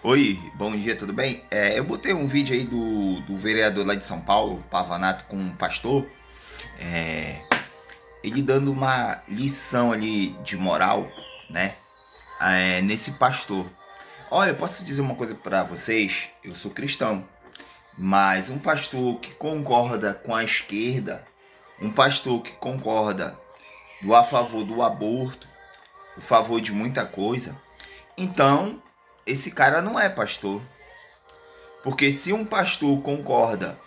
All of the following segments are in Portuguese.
Oi, bom dia, tudo bem? Eu botei um vídeo aí do vereador lá de São Paulo, Pavanato, com um pastor, é, ele dando uma lição ali de moral, né, nesse pastor. Olha, eu posso dizer uma coisa para vocês, eu sou cristão, mas um pastor que concorda com a esquerda, um pastor que concorda a favor do aborto, a favor de muita coisa, então esse cara não é pastor. Porque se um pastor concorda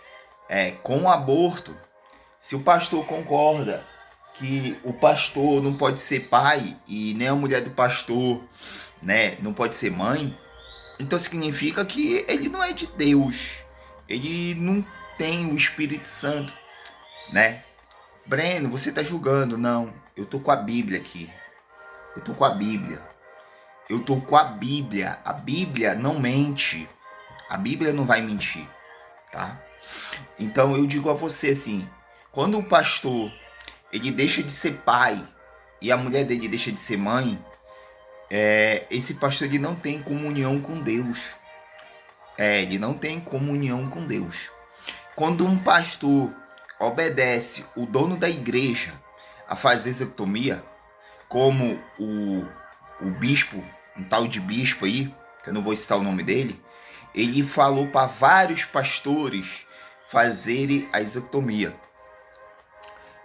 com o aborto, se o pastor concorda que o pastor não pode ser pai e nem a mulher do pastor, né, não pode ser mãe, então significa que ele não é de Deus. Ele não tem o Espírito Santo, né? Breno, você está julgando? Não, eu tô com a Bíblia aqui. Eu tô com a Bíblia. Eu tô com a Bíblia. A Bíblia não mente. A Bíblia não vai mentir, tá? Então eu digo a você assim, quando um pastor ele deixa de ser pai e a mulher dele deixa de ser mãe, esse pastor ele não tem comunhão com Deus. Ele não tem comunhão com Deus. Quando um pastor obedece o dono da igreja a fazer exectomia, como o bispo, um tal de bispo aí, que eu não vou citar o nome dele, ele falou para vários pastores fazerem a exectomia.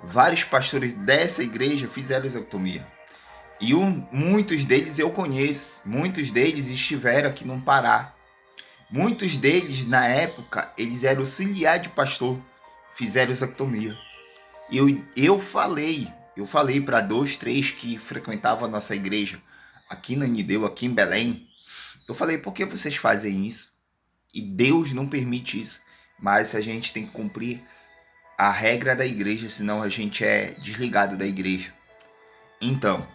Vários pastores dessa igreja fizeram exectomia. E muitos deles eu conheço. Muitos deles estiveram aqui no Pará. Muitos deles, na época, eles eram auxiliar de pastor. Fizeram exectomia. E eu falei para 2, 3 que frequentavam a nossa igreja aqui na Nideu, aqui em Belém. Eu falei, por que vocês fazem isso? E Deus não permite isso. Mas a gente tem que cumprir a regra da igreja, senão a gente é desligado da igreja. Então,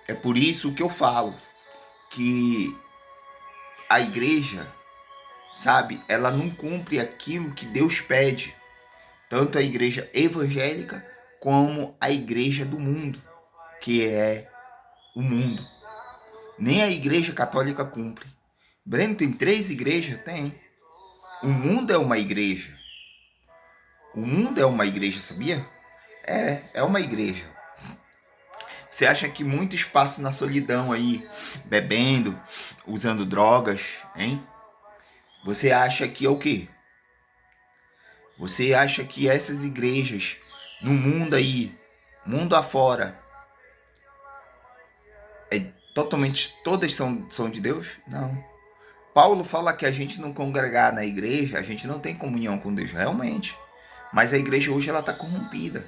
é por isso que eu falo que a igreja, sabe, ela não cumpre aquilo que Deus pede, tanto a igreja evangélica como a igreja do mundo, que é o mundo. Nem a igreja católica cumpre. Breno, tem 3 igrejas? Tem. O mundo é uma igreja. O mundo é uma igreja, sabia? É uma igreja. Você acha que muitos passam na solidão aí, bebendo, usando drogas, hein? Você acha que é o quê? Você acha que essas igrejas no mundo aí, mundo afora, totalmente todas são de Deus? Não. Paulo fala que a gente não congregar na igreja, a gente não tem comunhão com Deus, realmente. Mas a igreja hoje ela está corrompida.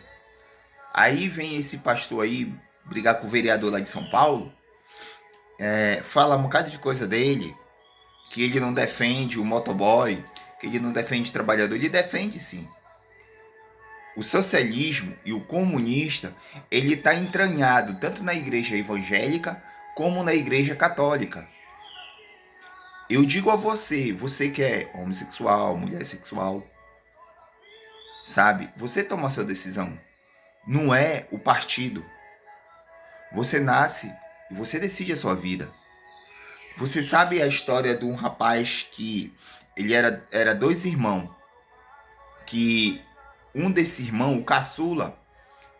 Aí vem esse pastor aí brigar com o vereador lá de São Paulo, fala um bocado de coisa dele, que ele não defende o motoboy, que ele não defende o trabalhador. Ele defende sim. O socialismo e o comunista, ele está entranhado tanto na igreja evangélica como na igreja católica. Eu digo a você, você que é homossexual, mulher sexual, sabe? Você toma a sua decisão. Não é o partido. Você nasce e você decide a sua vida. Você sabe a história de um rapaz que ele era 2 irmãos, que um desses irmãos, o caçula,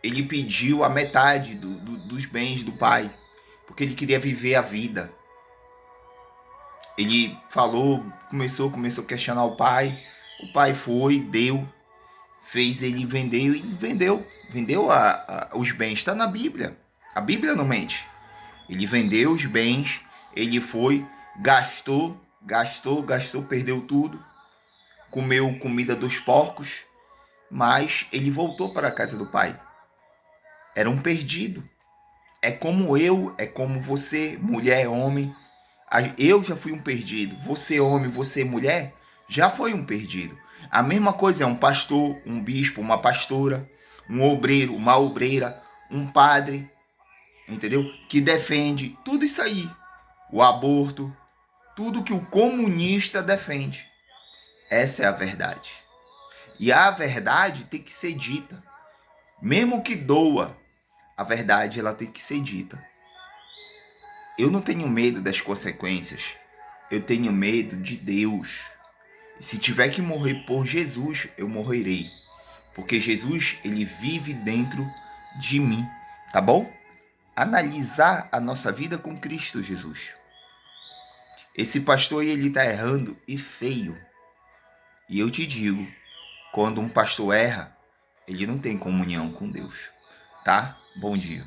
ele pediu a metade dos bens do pai, porque ele queria viver a vida. Ele falou, começou a questionar o pai foi, deu, fez ele vender e vendeu os bens, está na Bíblia, a Bíblia não mente. Ele vendeu os bens, ele foi, gastou, perdeu tudo, comeu comida dos porcos, mas ele voltou para a casa do pai. Era um perdido. É como eu, é como você, mulher, homem. Eu já fui um perdido. Você, homem, você, mulher, já foi um perdido. A mesma coisa é um pastor, um bispo, uma pastora, um obreiro, uma obreira, um padre, entendeu? Que defende tudo isso aí. O aborto, tudo que o comunista defende. Essa é a verdade. E a verdade tem que ser dita. Mesmo que doa, a verdade ela tem que ser dita. Eu não tenho medo das consequências. eu tenho medo de Deus. E se tiver que morrer por Jesus, eu morrerei. Porque Jesus, ele vive dentro de mim, tá bom? Analisar a nossa vida com Cristo Jesus. Esse pastor, ele tá errando e feio. E eu te digo, quando um pastor erra, ele não tem comunhão com Deus, tá? Bom dia.